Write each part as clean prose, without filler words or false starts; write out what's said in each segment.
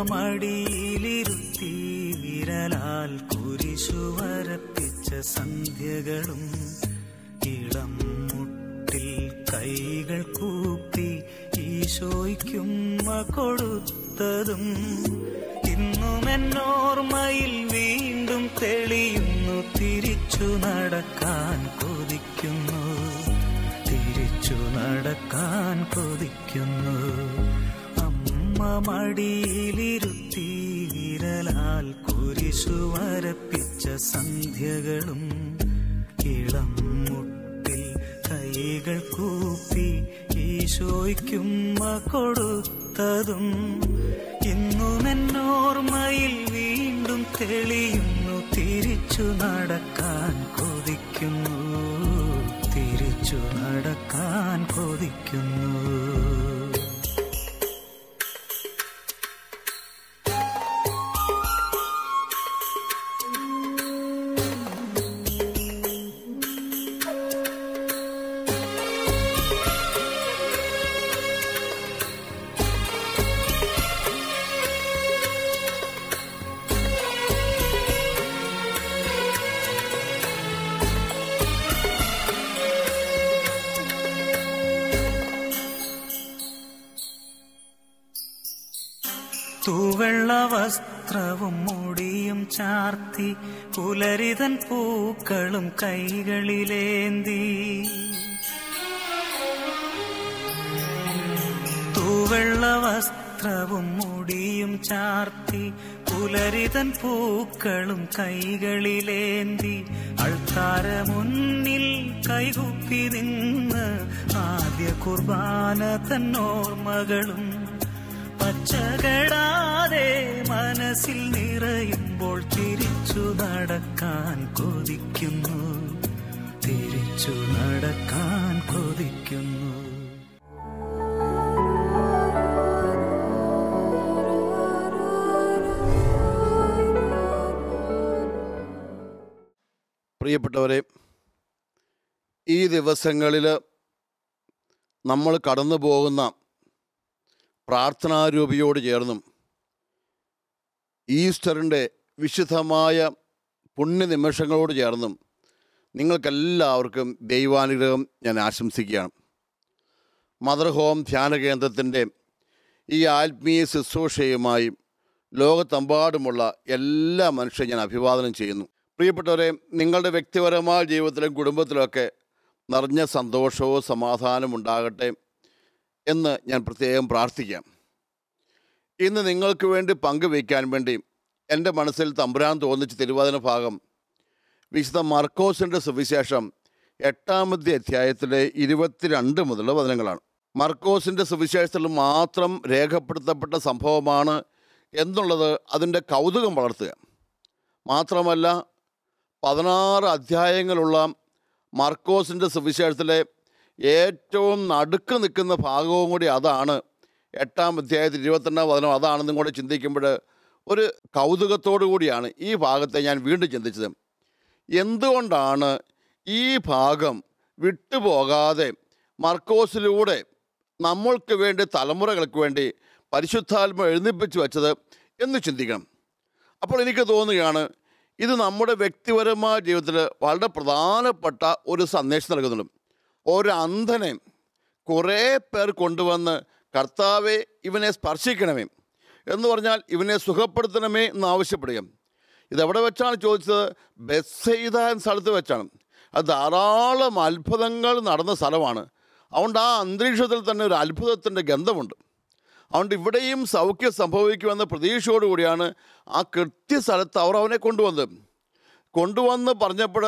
മടിയിലിരുത്തി വിരലാൽ കുരിശു വരപ്പിച്ച സന്ധ്യകളും ഇളം മുട്ടിൽ കൈകൾ കൂപ്പി ഈശോയ്ക്കുമ്മ കൊടുത്തതും ഇന്നും എന്നോർമ്മയിൽ വീണ്ടും തെളിയുന്നു. തിരിച്ചു നടക്കാൻ കൊതിക്കുന്നു, തിരിച്ചു നടക്കാൻ കൊതിക്കുന്നു. അമ്മ മടിയിലിരുത്തി വിരലാൽ കുരിശു വരപ്പിച്ച സന്ധ്യകളും ഇളം മുട്ടിൽ കൈകൾ കൂപ്പി ഈശോയ്ക്കുമ്മ കൊടുത്തതും ഇന്നും എന്നോർമ്മയിൽ വീണ്ടും തെളിയുന്നു. തിരിച്ചു നടക്കാൻ കൊതിക്കുന്നു, തിരിച്ചു നടക്കാൻ കൊതിക്കുന്നു. തൂവെള്ള വസ്ത്രവും മുടിയും ചാർത്തി പുലരിതൻ പൂക്കളും കൈകളിലേന്തി. തൂവെള്ള വസ്ത്രവും മുടിയും ചാർത്തി പുലരിതൻ പൂക്കളും കൈകളിലേന്തി അൾത്താര മുന്നിൽ കൈകുപ്പി നിന്ന് ആദ്യ കുർബാന തന്നോർമ്മകളും പച്ചകടാതെ മനസ്സിൽ നിറയുമ്പോൾ തിരിച്ചു നടക്കാൻ കൊതിക്കുന്നു, തിരിച്ചു നടക്കാൻ കൊതിക്കുന്നു. പ്രിയപ്പെട്ടവരെ, ഈ ദിവസങ്ങളിൽ നമ്മൾ കടന്നു പോകുന്ന പ്രാർത്ഥനാരൂപിയോട് ചേർന്നും ഈസ്റ്ററിൻ്റെ വിശുദ്ധമായ പുണ്യനിമിഷങ്ങളോട് ചേർന്നും നിങ്ങൾക്കെല്ലാവർക്കും ദൈവാനുഗ്രഹം ഞാൻ ആശംസിക്കുകയാണ്. മദർ ഹോം ധ്യാന കേന്ദ്രത്തിൻ്റെ ഈ ആത്മീയ ശുശ്രൂഷയുമായി ലോകത്തെമ്പാടുമുള്ള എല്ലാ മനുഷ്യരും ഞാൻ അഭിവാദനം ചെയ്യുന്നു. പ്രിയപ്പെട്ടവരെ, നിങ്ങളുടെ വ്യക്തിപരമായ ജീവിതത്തിലും കുടുംബത്തിലുമൊക്കെ നിറഞ്ഞ സന്തോഷവും സമാധാനവും ഉണ്ടാകട്ടെ എന്ന് ഞാൻ പ്രത്യേകം പ്രാർത്ഥിക്കാം. ഇന്ന് നിങ്ങൾക്ക് വേണ്ടി പങ്കുവയ്ക്കാൻ വേണ്ടി എൻ്റെ മനസ്സിൽ തമ്പുരാൻ തോന്നിച്ച തിരുവചന ഭാഗം വിശുദ്ധ മർക്കോസിൻ്റെ സുവിശേഷം 8-ാമത്തെ അധ്യായത്തിലെ 22 മുതലുള്ള വചനങ്ങളാണ്. മർക്കോസിൻ്റെ സുവിശേഷത്തിൽ മാത്രം രേഖപ്പെടുത്തപ്പെട്ട സംഭവമാണ് എന്നുള്ളത് അതിൻ്റെ കൗതുകം വളർത്തുക. മാത്രമല്ല 16 അധ്യായങ്ങളുള്ള മർക്കോസിൻ്റെ സുവിശേഷത്തിലെ ഏറ്റവും നടുക്ക് നിൽക്കുന്ന ഭാഗവും കൂടി അതാണ്. 8-ാം അധ്യായത്തിൽ 22-ാം വചനം അതാണെന്നും കൂടെ ചിന്തിക്കുമ്പോൾ ഒരു കൗതുകത്തോടു കൂടിയാണ് ഈ ഭാഗത്തെ ഞാൻ വീണ്ടും ചിന്തിച്ചത്. എന്തുകൊണ്ടാണ് ഈ ഭാഗം വിട്ടുപോകാതെ മർക്കോസിലൂടെ നമ്മൾക്ക് വേണ്ടി, തലമുറകൾക്ക് വേണ്ടി പരിശുദ്ധാത്മ എഴുന്നേൽപ്പിച്ച് വെച്ചത് എന്ന് ചിന്തിക്കണം. അപ്പോൾ എനിക്ക് തോന്നുകയാണ് ഇത് നമ്മുടെ വ്യക്തിപരമായ ജീവിതത്തിൽ വളരെ പ്രധാനപ്പെട്ട ഒരു സന്ദേശം നൽകുന്നുണ്ട്. ഒരു അന്ധനെ കുറേ പേർ കൊണ്ടുവന്ന് കർത്താവെ ഇവനെ സ്പർശിക്കണമേ എന്ന് പറഞ്ഞാൽ ഇവനെ സുഖപ്പെടുത്തണമേ എന്ന് ആവശ്യപ്പെടുക. ഇതെവിടെ വെച്ചാണ് ചോദിച്ചത്? ബെത്സയിദ എന്ന സ്ഥലത്ത് വെച്ചാണ്. അത് ധാരാളം അത്ഭുതങ്ങൾ നടന്ന സ്ഥലമാണ്. അതുകൊണ്ട് ആ അന്തരീക്ഷത്തിൽ തന്നെ ഒരു അത്ഭുതത്തിൻ്റെ ഗന്ധമുണ്ട്. അതുകൊണ്ട് ഇവിടെയും സൗഖ്യം സംഭവിക്കുമെന്ന പ്രതീക്ഷയോടുകൂടിയാണ് ആ കൃത്യസ്ഥലത്ത് അവർ അവനെ കൊണ്ടുവന്ന് പറഞ്ഞപ്പോൾ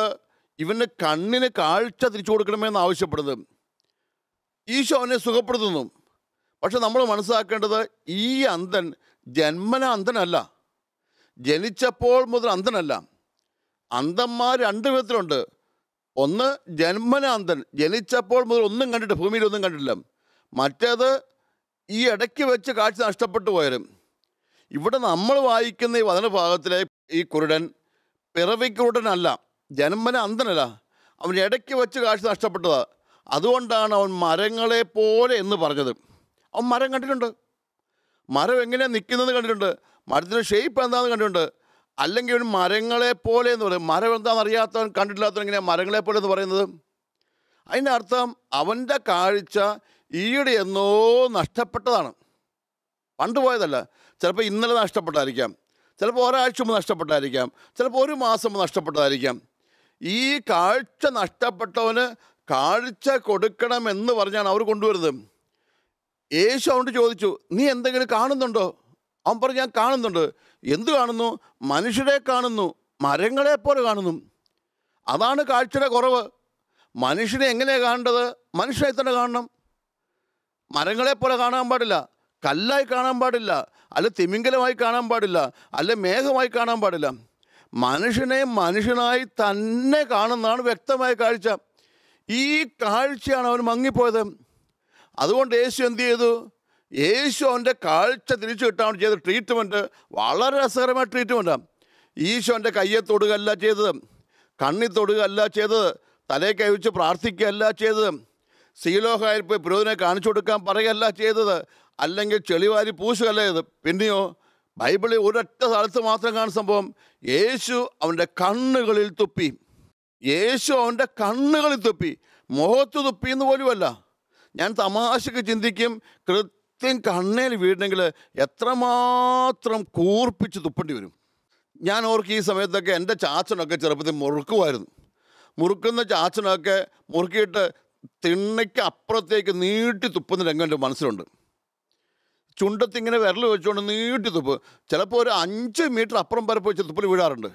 ഇവന് കണ്ണിന് കാഴ്ച തിരിച്ചു കൊടുക്കണമെന്ന് ആവശ്യപ്പെടുന്നത്. ഈശോ അവനെ സുഖപ്പെടുത്തുന്നു. പക്ഷെ നമ്മൾ മനസ്സിലാക്കേണ്ടത് ഈ അന്ധൻ ജന്മന അന്ധനല്ല, ജനിച്ചപ്പോൾ മുതൽ അന്ധനല്ല. അന്ധന്മാർ 2 വിധത്തിലുണ്ട്. ഒന്ന് ജന്മന അന്ധൻ, ജനിച്ചപ്പോൾ മുതൽ ഒന്നും കണ്ടിട്ട്, ഭൂമിയിലൊന്നും കണ്ടിട്ടില്ല. മറ്റേത് ഈ ഇടയ്ക്ക് വെച്ച് കാഴ്ച നഷ്ടപ്പെട്ടു പോയാലും. ഇവിടെ നമ്മൾ വായിക്കുന്ന ഈ വചനഭാഗത്തിലെ ഈ കുരുടൻ പിറവിക്കുരുടനല്ല, ജന്മന അന്ധനല്ല, അവൻ ഇടയ്ക്ക് വെച്ച് കാഴ്ച നഷ്ടപ്പെട്ടതാണ്. അതുകൊണ്ടാണ് അവൻ മരങ്ങളെ പോലെ എന്ന് പറഞ്ഞത്. അവൻ മരം കണ്ടിട്ടുണ്ട്. മരം എങ്ങനെയാണ് നിൽക്കുന്നത് കണ്ടിട്ടുണ്ട്, മരത്തിൻ്റെ ഷേപ്പ് എന്താണെന്ന് കണ്ടിട്ടുണ്ട്. അല്ലെങ്കിൽ ഒരു മരങ്ങളെ പോലെ എന്ന് പറയും. മരം എന്താണെന്ന് അറിയാത്തവൻ, കണ്ടിട്ടില്ലാത്തവൻ എങ്ങനെയാണ് മരങ്ങളെ പോലെ എന്ന് പറയുന്നത്? അതിൻ്റെ അർത്ഥം അവൻ്റെ കാഴ്ച ഈയിടെ എന്നോ നഷ്ടപ്പെട്ടതാണ്, പണ്ട് പോയതല്ല. ചിലപ്പോൾ ഇന്നലെ നഷ്ടപ്പെട്ടായിരിക്കാം, ചിലപ്പോൾ ഒരാഴ്ച മുമ്പ് നഷ്ടപ്പെട്ടായിരിക്കാം, ചിലപ്പോൾ ഒരു മാസം മുമ്പ് നഷ്ടപ്പെട്ടതായിരിക്കാം. ഈ കാഴ്ച നഷ്ടപ്പെട്ടവന് കാഴ്ച കൊടുക്കണമെന്ന് പറഞ്ഞാണ് അവർ കൊണ്ടുവരുന്നത്. യേശു അവനോട് ചോദിച്ചു, നീ എന്തെങ്കിലും കാണുന്നുണ്ടോ? അവൻ പറഞ്ഞു, ഞാൻ കാണുന്നുണ്ട്. എന്ത് കാണുന്നു? മനുഷ്യരെ കാണുന്നു, മരങ്ങളെ പോലെ കാണുന്നു. അതാണ് കാഴ്ചയുടെ കുറവ്. മനുഷ്യനെ എങ്ങനെയാണ് കാണേണ്ടത്? മനുഷ്യനെ തന്നെ കാണണം. മരങ്ങളെ പോലെ കാണാൻ പാടില്ല, കല്ലായി കാണാൻ പാടില്ല, അല്ല തിമിംഗലമായി കാണാൻ പാടില്ല, അല്ല മേഘമായി കാണാൻ പാടില്ല. മനുഷ്യനെ മനുഷ്യനായി തന്നെ കാണുന്നതാണ് വ്യക്തമായ കാഴ്ച. ഈ കാഴ്ചയാണ് അവൻ മങ്ങിപ്പോയത്. അതുകൊണ്ട് യേശു എന്ത് ചെയ്തു? യേശു അവൻ്റെ കാഴ്ച തിരിച്ചു കിട്ടാൻ ചെയ്ത ട്രീറ്റ്മെൻറ്റ് വളരെ രസകരമായ ട്രീറ്റ്മെൻറ്റാണ്. ഈശോ അവൻ്റെ കയ്യെ തൊടുകയല്ല ചെയ്തത്, കണ്ണി തൊടുകയല്ല ചെയ്തത്, തലയെ കൈവച്ച് പ്രാർത്ഥിക്കുകയല്ല ചെയ്തത്, സീലോഹായിൽ പോയി പുരോഹിതനെ കാണിച്ചു കൊടുക്കാൻ പറയുകയല്ല ചെയ്തത്, അല്ലെങ്കിൽ ചെളിവാരി പൂശുകയല്ല ചെയ്തത്. പിന്നെയോ ബൈബിളിൽ ഒരൊറ്റ സ്ഥലത്ത് മാത്രം കാണുന്ന സംഭവം, യേശു അവൻ്റെ കണ്ണുകളിൽ തുപ്പി. യേശു അവൻ്റെ കണ്ണുകളിൽ തുപ്പി, മുഖത്ത് തുപ്പിയെന്ന് പോലുമല്ല. ഞാൻ തമാശക്ക് ചിന്തിക്കും, കൃത്യം കണ്ണേൽ വീഴണമെങ്കിൽ എത്രമാത്രം കൂർപ്പിച്ച് തുപ്പേണ്ടി വരും. ഞാൻ ഓർക്കും ഈ സമയത്തൊക്കെ എൻ്റെ ചാച്ചനൊക്കെ ചെറുപ്പത്തിൽ മുറുക്കുമായിരുന്നു. മുറുക്കുന്ന ചാച്ചനൊക്കെ മുറുക്കിയിട്ട് തിണ്ണയ്ക്ക് അപ്പുറത്തേക്ക് നീട്ടി തുപ്പുന്ന രംഗം എൻ്റെ മനസ്സിലുണ്ട്. ചുണ്ടത്തിങ്ങനെ വിരൽ വെച്ചുകൊണ്ട് നീട്ടി തുപ്പ്, ചിലപ്പോൾ ഒരു 5 മീറ്റർ അപ്പുറം വരെ പോയി തുപ്പൽ വീഴാറുണ്ട്.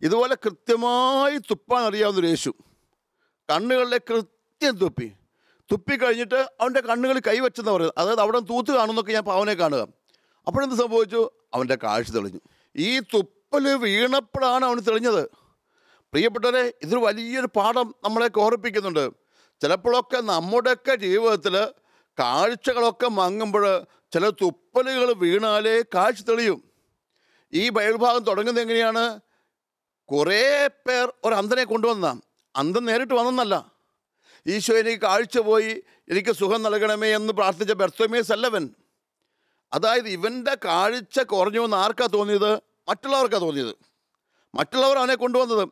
ഇതുപോലെ കൃത്യമായി തുപ്പാൻ അറിയാവുന്നൊരു യേശു കണ്ണുകളിലെ കൃത്യം തുപ്പിക്കഴിഞ്ഞിട്ട് അവൻ്റെ കണ്ണുകളിൽ കൈവച്ചെന്ന് പറയുന്നത്. അതായത് അവിടെ തൂത്ത് കാണുന്നൊക്കെ ഞാൻ പാവനെ കാണുക. അപ്പോഴെന്ത് സംഭവിച്ചു? അവൻ്റെ കാഴ്ച തെളിഞ്ഞു. ഈ തുപ്പൽ വീണപ്പോഴാണ് അവന് തെളിഞ്ഞത്. പ്രിയപ്പെട്ടവരെ, ഇതൊരു വലിയൊരു പാഠം നമ്മളെ ഓർപ്പിക്കുന്നുണ്ട്. ചിലപ്പോഴൊക്കെ നമ്മുടെയൊക്കെ ജീവിതത്തിൽ കാഴ്ചകളൊക്കെ മങ്ങുമ്പോൾ ചില തുപ്പലുകൾ വീണാലേ കാഴ്ച തെളിയും. ഈ ബൈബിൾ ഭാഗം തുടങ്ങുന്നത് എങ്ങനെയാണ്? കുറേ പേർ ഒരു അന്ധനെ കൊണ്ടുവന്നതാണ്. അന്ധൻ നേരിട്ട് വന്നെന്നല്ല. ഈശോ എനിക്ക് കാഴ്ച പോയി, എനിക്ക് സുഖം നൽകണമേ എന്ന് പ്രാർത്ഥിച്ച ബർത്തോമേസ് അല്ലവൻ. അതായത് ഇവൻ്റെ കാഴ്ച കുറഞ്ഞു എന്ന് ആർക്കാ തോന്നിയത്? മറ്റുള്ളവർക്കാണ് തോന്നിയത്. മറ്റുള്ളവർ അവനെ കൊണ്ടുവന്നത്.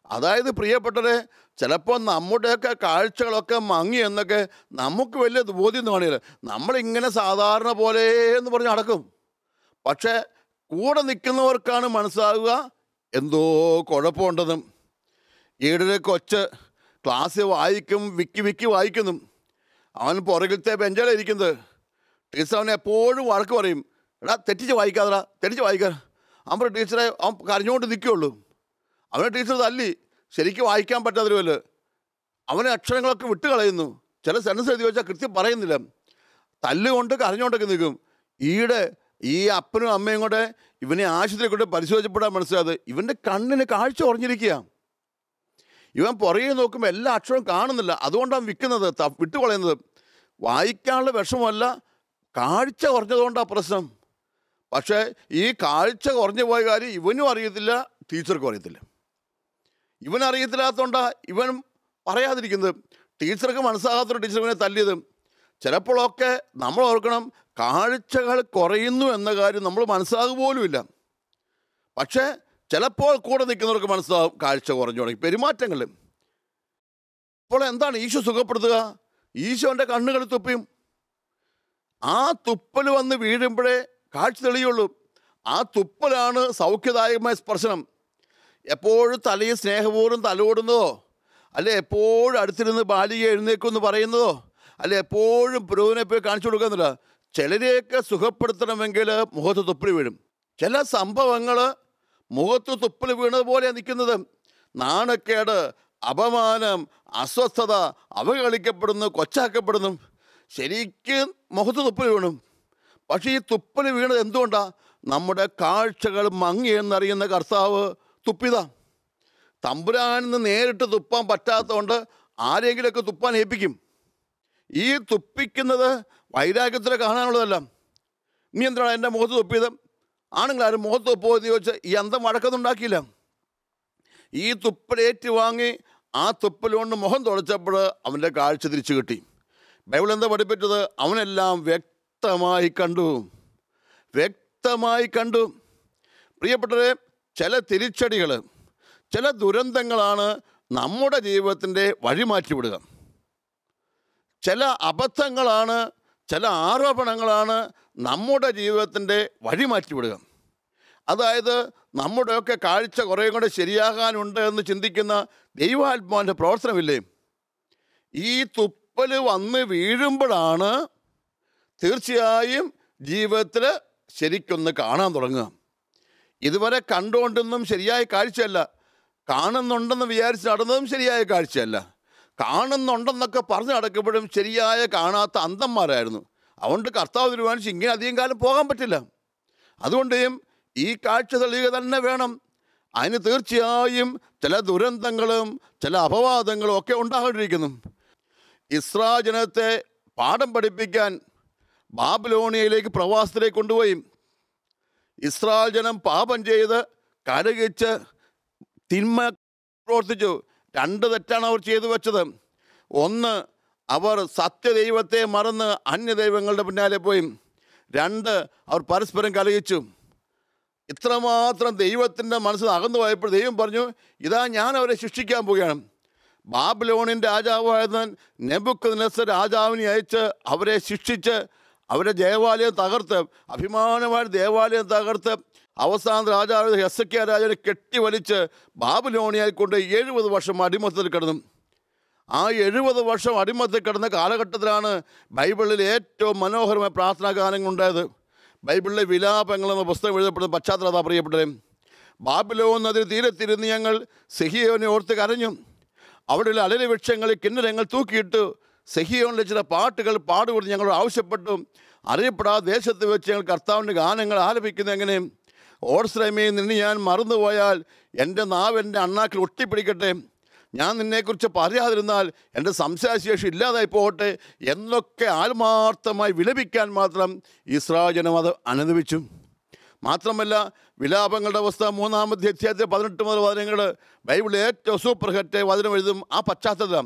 അതായത് പ്രിയപ്പെട്ടവരെ, ചിലപ്പോൾ നമ്മുടെയൊക്കെ കാഴ്ചകളൊക്കെ മങ്ങി എന്നൊക്കെ നമുക്ക് വലിയ ബോധ്യം കാണില്ല. നമ്മളിങ്ങനെ സാധാരണ പോലെ എന്ന് പറഞ്ഞ് നടക്കും. പക്ഷേ കൂടെ നിൽക്കുന്നവർക്കാണ് മനസ്സിലാവുക എന്തോ കുഴപ്പമുണ്ടെന്നും. ഈടൊരു കൊച്ച് ക്ലാസ്സിൽ വായിക്കും, വിക്കി വായിക്കുന്നു. അവൻ പുറകിലത്തെ ബെഞ്ചിലിരിക്കുന്നത്. ടീച്ചർ അവനെ എപ്പോഴും വഴക്ക് പറയും, എടാ തെറ്റിച്ച് വായിക്കാതെ. അവൻ ടീച്ചറെ അവൻ കരഞ്ഞുകൊണ്ട് നിൽക്കുകയുള്ളൂ. അവനെ ടീച്ചർ തല്ലി, ശരിക്കും വായിക്കാൻ പറ്റാത്തവരുമല്ലോ. അവനെ അക്ഷരങ്ങളൊക്കെ വിട്ട് കളയുന്നു. ചില സെൻറ്റൻസ് എഴുതി വെച്ചാൽ കൃത്യം പറയുന്നില്ല. തല്ലുകൊണ്ട് കരഞ്ഞുകൊണ്ടൊക്കെ നിൽക്കും. ഈ അപ്പനും അമ്മയും കൂടെ ഇവനെ ആശുപത്രി കൊണ്ട് പരിശോധിച്ചപ്പെടാൻ മനസ്സിലായത് ഇവൻ്റെ കണ്ണിന് കാഴ്ച കുറഞ്ഞിരിക്കുക. ഇവൻ പുറകെ നോക്കുമ്പോൾ എല്ലാ അക്ഷരവും കാണുന്നില്ല. അതുകൊണ്ടാണ് വിട്ടുകളയുന്നത്. വായിക്കാനുള്ള വിഷമമല്ല, കാഴ്ച കുറഞ്ഞതുകൊണ്ടാണ് പ്രശ്നം. പക്ഷേ ഈ കാഴ്ച കുറഞ്ഞു പോയ കാര്യം ഇവനും അറിയത്തില്ല, ടീച്ചർക്കും അറിയത്തില്ല. ഇവനറിയത്തില്ലാത്തതുകൊണ്ടാണ് ഇവൻ പറയാതിരിക്കുന്നത്. ടീച്ചർക്ക് മനസ്സിലാകാത്തൊരു ടീച്ചർ ഇവനെ തല്ലിയത്. ചിലപ്പോഴൊക്കെ നമ്മൾ ഓർക്കണം, കാഴ്ചകൾ കുറയുന്നു എന്ന കാര്യം നമ്മൾ മനസ്സിലാകുക പോലുമില്ല. പക്ഷേ ചിലപ്പോൾ കൂടെ നിൽക്കുന്നവർക്ക് മനസ്സിലാകും കാഴ്ച കുറഞ്ഞു തുടങ്ങി, പെരുമാറ്റങ്ങൾ. അപ്പോൾ എന്താണ് ഈശോ സുഖപ്പെടുത്തുക? ഈശോൻ്റെ കണ്ണുകൾ തുപ്പിയും. ആ തുപ്പൽ വന്ന് വീഴുമ്പോഴേ കാഴ്ച തെളിയുള്ളൂ. ആ തുപ്പലാണ് സൗഖ്യദായകമായ സ്പർശനം. എപ്പോഴും തലയിൽ സ്നേഹപൂർവ്വം തലോടുന്നതോ, അല്ലെ എപ്പോഴും അടുത്തിരുന്ന് ബാലിക എഴുന്നേക്കുമെന്ന് പറയുന്നതോ, അല്ലെ എപ്പോഴും പുരോഹിതനെ പോയി കാണിച്ചു കൊടുക്കുന്നില്ല. ചിലരെയൊക്കെ സുഖപ്പെടുത്തണമെങ്കിൽ മുഖത്ത് തുപ്പൽ വീഴും. ചില സംഭവങ്ങൾ മുഖത്ത് തുപ്പൽ വീണത് പോലെയാണ് നിൽക്കുന്നത്. നാണക്കേട്, അപമാനം, അസ്വസ്ഥത, അവഹേളിക്കപ്പെടുന്നു, കൊച്ചാക്കപ്പെടുന്നു. ശരിക്കും മുഖത്ത് തുപ്പൽ വീണു. പക്ഷേ ഈ തുപ്പൽ വീണത് എന്തുകൊണ്ടാണ്? നമ്മുടെ കാഴ്ചകൾ മങ്ങിയെന്നറിയുന്ന കർത്താവ് തുപ്പിതാ. തമ്പുരാനിന്ന് നേരിട്ട് തുപ്പാൻ പറ്റാത്തതുകൊണ്ട് ആരെങ്കിലുമൊക്കെ തുപ്പാൻ ഏൽപ്പിക്കും. ഈ തുപ്പിക്കുന്നത് വൈരാഗ്യത്തിൽ കാണാനുള്ളതല്ല. ഇനി എന്താണ് എൻ്റെ മുഖത്ത് തുപ്പിയത്? ആണെങ്കിലാരും മുഖത്ത് തുപ്പോ എന്ന് ചോദിച്ചാൽ ഈ അന്തം വഴക്കൊന്നുണ്ടാക്കിയില്ല. ഈ തുപ്പലേറ്റ് വാങ്ങി ആ തുപ്പൽ കൊണ്ട് മുഖം തുടച്ചപ്പോൾ അവൻ്റെ കാഴ്ച തിരിച്ചു കിട്ടി. ബൈബിൾ എന്താ പഠിപ്പിച്ചത്? അവനെല്ലാം വ്യക്തമായി കണ്ടു. വ്യക്തമായി കണ്ടു. പ്രിയപ്പെട്ടവരെ, ചില തിരിച്ചടികൾ, ചില ദുരന്തങ്ങളാണ് നമ്മുടെ ജീവിതത്തിൻ്റെ വഴിമാറ്റിവിടുക. ചില അബദ്ധങ്ങളാണ്, ചില ആരോപണങ്ങളാണ് നമ്മുടെ ജീവിതത്തിൻ്റെ വഴിമാറ്റിവിടുക. അതായത് നമ്മുടെയൊക്കെ കാഴ്ച കുറേ കൂടെ ശരിയാകാനുണ്ട് എന്ന് ചിന്തിക്കുന്ന ദൈവാത്മാവിൻ്റെ പ്രവർത്തനമില്ലേ? ഈ തുപ്പൽ വന്ന് വീഴുമ്പോഴാണ് തീർച്ചയായും ജീവിതത്തിൽ ശരിക്കൊന്ന് കാണാൻ തുടങ്ങുക. ഇതുവരെ കണ്ടുകൊണ്ടൊന്നും ശരിയായ കാഴ്ചയല്ല. കാണുന്നുണ്ടെന്ന് വിചാരിച്ച് നടന്നതും ശരിയായ കാഴ്ചയല്ല. കാണുന്നുണ്ടെന്നൊക്കെ പറഞ്ഞ് നടക്കുമ്പോഴും ശരിയായ കാണാത്ത അന്ധന്മാരായിരുന്നു. അതുകൊണ്ട് കർത്താവ് തീരുമാനിച്ച് ഇങ്ങനെ അധികം കാലം പോകാൻ പറ്റില്ല. അതുകൊണ്ടും ഈ കാഴ്ച തെളിയുക തന്നെ വേണം. അതിന് തീർച്ചയായും ചില ദുരന്തങ്ങളും ചില അപവാദങ്ങളും ഒക്കെ ഉണ്ടാകൊണ്ടിരിക്കുന്നു. ഇസ്രായേൽ ജനത്തെ പാഠം പഠിപ്പിക്കാൻ ബാബിലോണിയയിലേക്ക് പ്രവാസത്തിലേക്ക് കൊണ്ടുപോയി. ഇസ്രായേൽ ജനം പാപം ചെയ്ത് കരകിച്ച് തിന്മ പ്രവർത്തിച്ചു. 2 തെറ്റാണ് അവർ ചെയ്തു വെച്ചത്. ഒന്ന്, അവർ സത്യദൈവത്തെ മറന്ന് അന്യദൈവങ്ങളുടെ പിന്നാലെ പോയി. 2, അവർ പരസ്പരം കലഹിച്ചു. ഇത്രമാത്രം ദൈവത്തിൻ്റെ മനസ്സിൽ അകന്നു പോയപ്പോൾ ദൈവം പറഞ്ഞു, ഇതാ ഞാൻ അവരെ ശിക്ഷിക്കാൻ പോവുകയാണ്. ബാബിലോണിൻ്റെ രാജാവായിരുന്ന നെബൂഖദ്നേസർ രാജാവിനെ അയച്ച് അവരെ ശിക്ഷിച്ച് അവരുടെ ദേവാലയം തകർത്ത്, അഭിമാനമായ ദേവാലയം തകർത്ത്, അവസാന രാജാവ് ഹെസക്കിയ രാജാവിനെ കെട്ടിവലിച്ച് ബാബിലോണിയയിൽ കൊണ്ട് 70 വർഷം അടിമത്തത്തിൽ കിടന്നു. ആ 70 വർഷം അടിമത്തത്തിൽ കിടന്ന കാലഘട്ടത്തിലാണ് ബൈബിളിൽ ഏറ്റവും മനോഹരമായ പ്രാർത്ഥനാ ഗാനങ്ങൾ ഉണ്ടായത്. ബൈബിളിലെ വിലാപങ്ങൾ എന്ന പുസ്തകം എഴുതപ്പെടുന്ന പശ്ചാത്തലത പ്രിയപ്പെട്ടവരെ. ബാബിലോൺ നദിയുടെ തീരത്തിരുന്ന് ഞങ്ങൾ സെഹിയോനെ ഓർത്ത് കരഞ്ഞു. അവിടെയുള്ള അലരി വൃക്ഷങ്ങളിൽ കിന്നരങ്ങൾ തൂക്കിയിട്ട് സെഹിയോനിലെ ചില പാട്ടുകൾ പാടുകൊണ്ട് ഞങ്ങളോട് ആവശ്യപ്പെട്ടു. അറിയപ്പെടാതെ ദേശത്ത് വെച്ച് ഞങ്ങൾ കർത്താവിൻ്റെ ഗാനങ്ങൾ ആലപിക്കുന്നത് എങ്ങനെ? ഓർശ്രമേ, നിന്നെ ഞാൻ മറന്നുപോയാൽ എൻ്റെ നാവ് എൻ്റെ അണ്ണാക്കിൽ ഒട്ടിപ്പിടിക്കട്ടെ. ഞാൻ നിന്നെക്കുറിച്ച് പറയാതിരുന്നാൽ എൻ്റെ സംസാരശേഷി ഇല്ലാതായി പോകട്ടെ എന്നൊക്കെ ആത്മാർത്ഥമായി വിലപിക്കാൻ മാത്രം ഇസ്രായേൽ ജനം അത് അനുഭവിച്ചു. മാത്രമല്ല, വിലാപങ്ങളുടെ അവസ്ഥ 3-ാമത്തെ അധ്യായത്തിൽ 18 മുതൽ വചനങ്ങൾ ബൈബിളിൽ ഏറ്റവും സൂപ്പർ ഹിറ്റ് വചനം എഴുതും. ആ പശ്ചാത്തലം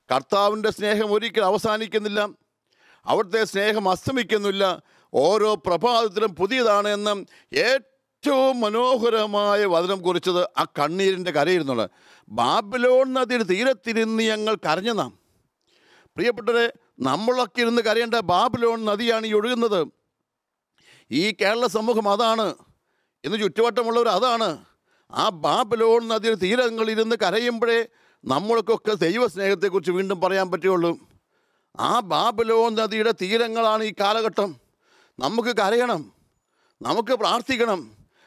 കർത്താവിൻ്റെ സ്നേഹം ഒരിക്കലും അവസാനിക്കുന്നില്ല, അവിടുത്തെ സ്നേഹം അസ്തമിക്കുന്നില്ല, ഓരോ പ്രഭാതത്തിലും പുതിയതാണ് എന്നും ഏറ്റവും മനോഹരമായ വചനം കുറിച്ചത് ആ കണ്ണീരിൻ്റെ കരയിരുന്നുള്ളത്. ബാബിലോൺ നദിയുടെ തീരത്തിരുന്ന് ഞങ്ങൾ കരഞ്ഞനാം. പ്രിയപ്പെട്ടവരെ, നമ്മളൊക്കെ ഇരുന്ന് കരയേണ്ട ബാബിലോൺ നദിയാണ് ഈ ഒഴുകുന്നത്. ഈ കേരള സമൂഹം അതാണ്, ഇന്ന് ചുറ്റുവട്ടമുള്ളവർ അതാണ്. ആ ബാബിലോൺ നദിയുടെ തീരങ്ങളിരുന്ന് കരയുമ്പോഴേ നമ്മൾക്കൊക്കെ ദൈവസ്നേഹത്തെക്കുറിച്ച് വീണ്ടും പറയാൻ പറ്റുകയുള്ളൂ. ആ ബാബിലോൺ നദിയുടെ തീരങ്ങളാണ് ഈ കാലഘട്ടം. നമുക്ക് കരയണം, നമുക്ക് പ്രാർത്ഥിക്കണം,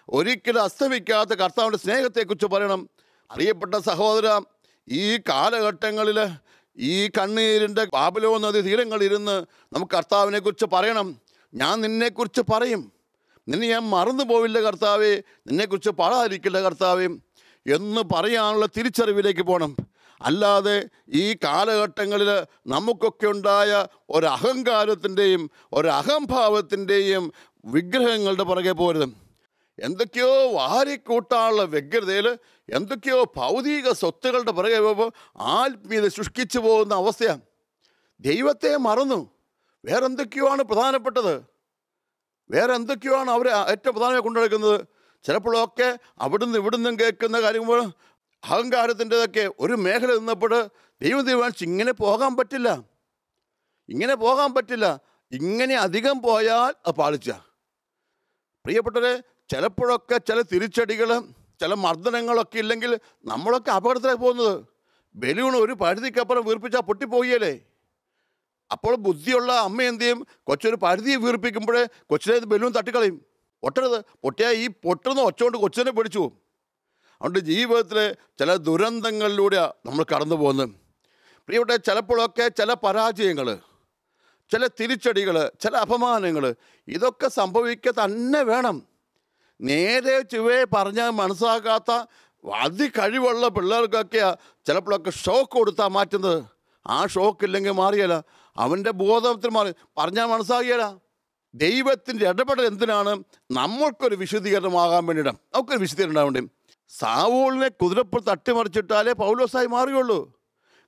ഒരിക്കലും അസ്തമിക്കാത്ത കർത്താവിൻ്റെ സ്നേഹത്തെക്കുറിച്ച് പറയണം. അറിയപ്പെട്ട സഹോദര, ഈ കാലഘട്ടങ്ങളിൽ ഈ കണ്ണീരിൻ്റെ ബാബിലോൺ നദി തീരങ്ങളിരുന്ന് നമുക്ക് കർത്താവിനെക്കുറിച്ച് പറയണം. ഞാൻ നിന്നെക്കുറിച്ച് പറയും, നിന്നെ ഞാൻ മറന്നു പോവില്ല കർത്താവേ, നിന്നെക്കുറിച്ച് പാടാതിരിക്കില്ല കർത്താവേ എന്ന് പറയാനുള്ള തിരിച്ചറിവിലേക്ക് പോകണം. അല്ലാതെ ഈ കാലഘട്ടങ്ങളിൽ നമുക്കൊക്കെ ഉണ്ടായ ഒരു അഹങ്കാരത്തിൻ്റെയും ഒരു അഹംഭാവത്തിൻ്റെയും വിഗ്രഹങ്ങളുടെ പുറകെ പോരുത്. എന്തൊക്കെയോ വാരിക്കൂട്ടാനുള്ള വ്യഗ്രതയിൽ എന്തൊക്കെയോ ഭൗതിക സ്വത്തുകളുടെ പുറകെ പോകുമ്പോൾ ആത്മീയത ശുഷ്കിച്ചു പോകുന്ന അവസ്ഥയാണ്. ദൈവത്തെ മറന്നു. വേറെന്തൊക്കെയാണ് പ്രധാനപ്പെട്ടത്? വേറെ എന്തൊക്കെയാണ് അവർ ഏറ്റവും പ്രധാനമായി കൊണ്ടുനടക്കുന്നത്? ചിലപ്പോഴൊക്കെ അവിടുന്ന് ഇവിടുന്നും കേൾക്കുന്ന കാര്യങ്ങൾ അഹങ്കാരത്തിൻ്റെതൊക്കെ ഒരു മേഖല നിന്നപ്പോൾ ദൈവം തീരുമാനിച്ച് ഇങ്ങനെ പോകാൻ പറ്റില്ല, ഇങ്ങനെ പോകാൻ പറ്റില്ല, ഇങ്ങനെ അധികം പോയാൽ അത് പാളിച്ച. പ്രിയപ്പെട്ടവരെ, ചിലപ്പോഴൊക്കെ ചില തിരിച്ചടികൾ, ചില മർദ്ദനങ്ങളൊക്കെ ഇല്ലെങ്കിൽ നമ്മളൊക്കെ അപകടത്തിലേക്ക് പോകുന്നത്. ബലൂൺ ഒരു പരിധിക്കപ്പുറം വീർപ്പിച്ചാൽ പൊട്ടിപ്പോവുകയല്ലേ? അപ്പോൾ ബുദ്ധിയുള്ള അമ്മ എന്ത് ചെയ്യും? കൊച്ചൊരു പരിധിയെ വീർപ്പിക്കുമ്പോഴേ കൊച്ചിനെ ബലൂൺ തട്ടിക്കളയും. പൊട്ടരുത്, പൊട്ടിയാൽ ഈ പൊട്ടുന്ന ഒച്ചകൊണ്ട് കൊച്ചിനെ പിടിച്ചു. അതുകൊണ്ട് ജീവിതത്തിൽ ചില ദുരന്തങ്ങളിലൂടെയാണ് നമ്മൾ കടന്നു പോകുന്നത്. പ്രിയപ്പെട്ട, ചിലപ്പോഴൊക്കെ ചില പരാജയങ്ങൾ, ചില തിരിച്ചടികൾ, ചില അപമാനങ്ങൾ, ഇതൊക്കെ സംഭവിക്കുക തന്നെ വേണം. നേരെ ചുവേ പറഞ്ഞാൽ മനസ്സിലാക്കാത്ത അതികഴിവുള്ള പിള്ളേർക്കൊക്കെയാണ് ചിലപ്പോഴൊക്കെ ഷോക്ക് കൊടുത്താൽ മാറ്റുന്നത്. ആ ഷോക്ക് ഇല്ലെങ്കിൽ മാറിയല്ല, അവൻ്റെ ബോധത്തിൽ മാറി പറഞ്ഞാൽ മനസ്സാകിയല്ല. ദൈവത്തിൻ്റെ ഇടപെടൽ എന്തിനാണ്? നമ്മൾക്കൊരു വിശുദ്ധീകരണമാകാൻ വേണ്ടിയിട്ടാണ്. നമുക്കൊരു വിശുദ്ധീകരണം ഉണ്ടാകാൻ വേണ്ടി. സാവൂളിനെ കുതിരപ്പുറത്ത് തട്ടിമറിച്ചിട്ടാലേ പൗലോസായി മാറുകയുള്ളൂ.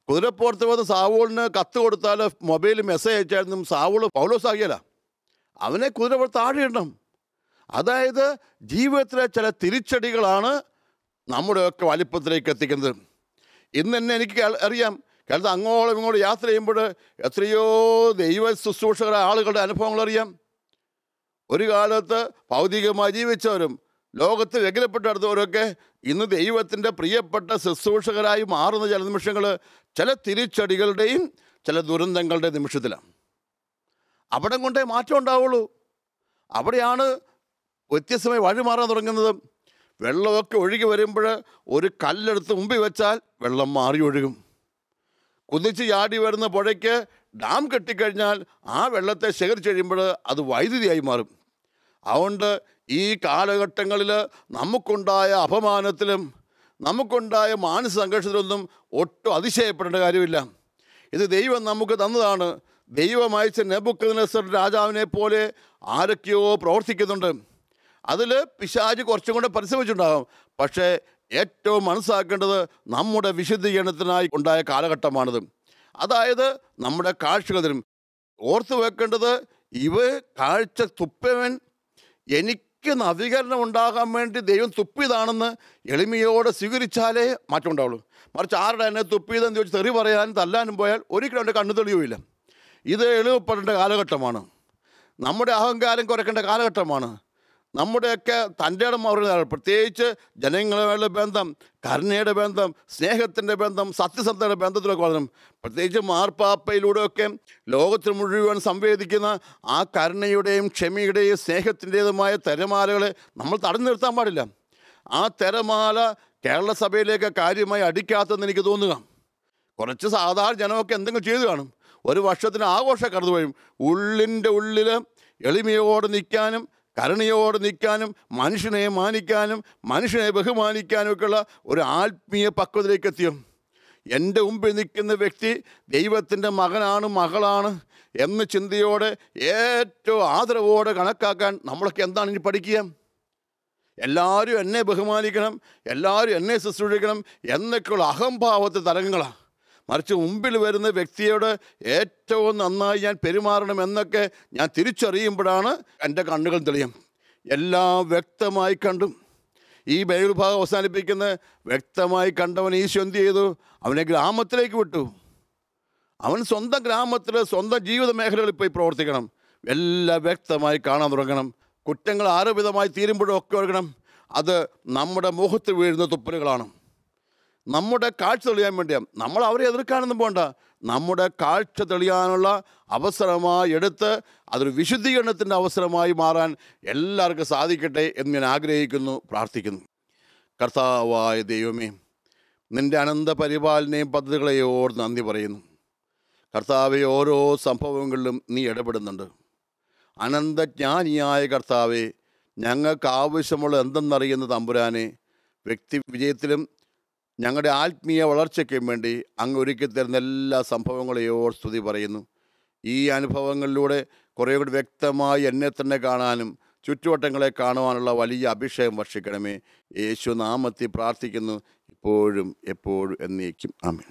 കുതിരപ്പുറത്ത് വന്ന് സാവൂളിന് കത്ത് കൊടുത്താൽ, മൊബൈലിൽ മെസ്സേജ് അയച്ചായിരുന്നു സാവൂൾ പൗലോസാകിയല്ല. അവനെ കുതിരപ്പുറത്ത് താഴെയിടണം. അതായത് ജീവിതത്തിലെ ചില തിരിച്ചടികളാണ് നമ്മുടെയൊക്കെ വലിപ്പത്തിലേക്ക് എത്തിക്കുന്നത്. ഇന്ന് തന്നെ എനിക്ക് അറിയാം, കാരണം അങ്ങോളം ഇങ്ങോട്ട് യാത്ര ചെയ്യുമ്പോൾ എത്രയോ ദൈവ ശുശ്രൂഷകരായ ആളുകളുടെ അനുഭവങ്ങൾ അറിയാം. ഒരു കാലത്ത് ഭൗതികമായി ജീവിച്ചവരും ലോകത്ത് വ്യഗ്രപ്പെട്ടെടുത്തവരൊക്കെ ഇന്ന് ദൈവത്തിൻ്റെ പ്രിയപ്പെട്ട ശുശ്രൂഷകരായി മാറുന്ന ചില നിമിഷങ്ങൾ ചില തിരിച്ചടികളുടെയും ചില ദുരന്തങ്ങളുടെ നിമിഷത്തിലാണ്. അവിടെ കൊണ്ടേ മാറ്റം ഉണ്ടാവുള്ളൂ. അവിടെയാണ് വ്യത്യസ്തമായി വഴിമാറാൻ തുടങ്ങുന്നത്. വെള്ളമൊക്കെ ഒഴുകി വരുമ്പോൾ ഒരു കല്ലെടുത്ത് മുമ്പിൽ വെച്ചാൽ വെള്ളം മാറി ഒഴുകും. കുതിച്ച് ചാടി വരുന്ന പുഴയ്ക്ക് ഡാം കെട്ടിക്കഴിഞ്ഞാൽ ആ വെള്ളത്തെ ശേഖരിച്ച് കഴിയുമ്പോൾ അത് വൈദ്യുതിയായി മാറും. അതുകൊണ്ട് ഈ കാലഘട്ടങ്ങളിൽ നമുക്കുണ്ടായ അപമാനത്തിലും നമുക്കുണ്ടായ മാനസിക സംഘർഷത്തിലൊന്നും ഒട്ടും അതിശയപ്പെടേണ്ട കാര്യമില്ല. ഇത് ദൈവം നമുക്ക് തന്നതാണ്. ദൈവം അയച്ച നെബൂഖദ്നേസർ രാജാവിനെ പോലെ ആരൊക്കെയോ പ്രവർത്തിക്കുന്നുണ്ട്. അതിൽ പിശാച് കുറച്ചും കൂടെ പരിശ്രമിച്ചിട്ടുണ്ടാകും. പക്ഷേ ഏറ്റവും മനസ്സിലാക്കേണ്ടത് നമ്മുടെ വിശുദ്ധീകരണത്തിനായി ഉണ്ടായ കാലഘട്ടമാണിത്. അതായത് നമ്മുടെ കാഴ്ചകളും ഓർത്തു വെക്കേണ്ടത്, ഇവ കാഴ്ച തുപ്പവൻ എനിക്ക് നവീകരണം ഉണ്ടാകാൻ വേണ്ടി ദൈവം തുപ്പിയതാണെന്ന് എളിമയോടെ സ്വീകരിച്ചാലേ മാറ്റം ഉണ്ടാവുള്ളൂ. മറിച്ച് ആരുടെ എന്നെ തുപ്പിയതെന്ന് ചോദിച്ച് തെറി പറയാനും തല്ലാനും പോയാൽ ഒരിക്കലും എൻ്റെ കണ്ണു തെളിയുമില്ല. ഇത് എളിമപ്പെടേണ്ട കാലഘട്ടമാണ്. നമ്മുടെ അഹങ്കാരം കുറയ്ക്കേണ്ട കാലഘട്ടമാണ്. നമ്മുടെയൊക്കെ തൻ്റെ ഇടം മാറുന്ന, പ്രത്യേകിച്ച് ജനങ്ങളുമായുള്ള ബന്ധം, കരുണയുടെ ബന്ധം, സ്നേഹത്തിൻ്റെ ബന്ധം, സത്യസന്ധയുടെ ബന്ധത്തിലൊക്കെ വളരണം. പ്രത്യേകിച്ച് മാർപ്പാപ്പയിലൂടെയൊക്കെ ലോകത്തിന് മുഴുവൻ സംവേദിക്കുന്ന ആ കരുണയുടെയും ക്ഷമയുടെയും സ്നേഹത്തിൻ്റേതുമായ തിരമാലകളെ നമ്മൾ തടഞ്ഞു നിർത്താൻ പാടില്ല. ആ തിരമാല കേരള സഭയിലേക്ക് കാര്യമായി അടിക്കാത്തെന്ന് എനിക്ക് തോന്നുക. കുറച്ച് സാധാരണ ജനമൊക്കെ എന്തെങ്കിലും ചെയ്തു കാണും. ഒരു വർഷത്തിന് ആഘോഷം കടന്നു വരും. ഉള്ളിൻ്റെ ഉള്ളിൽ എളിമയോടെ നിൽക്കാനും കരുണയോടെ നിൽക്കാനും മനുഷ്യനെ മാനിക്കാനും മനുഷ്യനെ ബഹുമാനിക്കാനും ഒക്കെയുള്ള ഒരു ആത്മീയ പക്വതയിലേക്ക് എത്തിയും. എൻ്റെ മുമ്പിൽ നിൽക്കുന്ന വ്യക്തി ദൈവത്തിൻ്റെ മകനാണ്, മകളാണ് എന്ന ചിന്തയോടെ ഏറ്റവും ആദരവോടെ കണക്കാക്കാൻ നമ്മളൊക്കെ എന്താണ് ഇനി പഠിക്കുക? എല്ലാവരും എന്നെ ബഹുമാനിക്കണം, എല്ലാവരും എന്നെ ശുശ്രൂഷിക്കണം എന്നൊക്കെയുള്ള അഹംഭാവത്തെ തരംഗങ്ങളാണ്. മറിച്ച് മുമ്പിൽ വരുന്ന വ്യക്തിയോട് ഏറ്റവും നന്നായി ഞാൻ പെരുമാറണം എന്നൊക്കെ ഞാൻ തിരിച്ചറിയുമ്പോഴാണ് എൻ്റെ കണ്ണുകൾ തെളിയും. എല്ലാം വ്യക്തമായി കണ്ടും ഈ ബൈബിൾ ഭാഗം അവസാനിപ്പിക്കുന്ന വ്യക്തമായി കണ്ടവൻ ഈശോ എന്ത് ചെയ്തു? അവനെ ഗ്രാമത്തിലേക്ക് വിട്ടു. അവൻ സ്വന്തം ഗ്രാമത്തിൽ സ്വന്തം ജീവിത മേഖലകളിൽ പോയി പ്രവർത്തിക്കണം. എല്ലാം വ്യക്തമായി കാണാൻ തുടങ്ങണം. കുറ്റങ്ങൾ ആരോപിതമായി തീരുമ്പോഴൊക്കെ ഓർക്കണം, അത് നമ്മുടെ മുഖത്ത് വീഴുന്ന തുപ്പലുകളാണ്. നമ്മുടെ കാഴ്ച തെളിയാൻ വേണ്ടിയാണ്. നമ്മൾ അവരെ എതിർക്കാനൊന്നും പോകണ്ട. നമ്മുടെ കാഴ്ച തെളിയാനുള്ള അവസരമായി എടുത്ത് അതൊരു വിശുദ്ധീകരണത്തിൻ്റെ അവസരമായി മാറാൻ എല്ലാവർക്കും സാധിക്കട്ടെ എന്ന് ഞാൻ ആഗ്രഹിക്കുന്നു, പ്രാർത്ഥിക്കുന്നു. കർത്താവായ ദൈവമേ, നിൻ്റെ അനന്ത പരിപാലനയും പദ്ധതികളെയോട് നന്ദി പറയുന്നു. കർത്താവെ, ഓരോ സംഭവങ്ങളിലും നീ ഇടപെടുന്നുണ്ട്. അനന്തജ്ഞാനിയായ കർത്താവെ, ഞങ്ങൾക്ക് ആവശ്യമുള്ള എന്തെന്നറിയുന്ന തമ്പുരാനെ, വ്യക്തി വിജയത്തിലും ഞങ്ങളുടെ ആത്മീയ വളർച്ചയ്ക്കും വേണ്ടി അങ്ങ് ഒരുക്കി തരുന്ന എല്ലാ സംഭവങ്ങളെയോ സ്തുതി പറയുന്നു. ഈ അനുഭവങ്ങളിലൂടെ കുറേ കൂടി വ്യക്തമായി എന്നെ തന്നെ കാണാനും ചുറ്റുവട്ടങ്ങളെ കാണുവാനുള്ള വലിയ അഭിഷേകം വർഷിക്കണമേ. യേശു നാമത്തിൽ പ്രാർത്ഥിക്കുന്നു, ഇപ്പോഴും എപ്പോഴും എന്നേക്കും. ആമേൻ.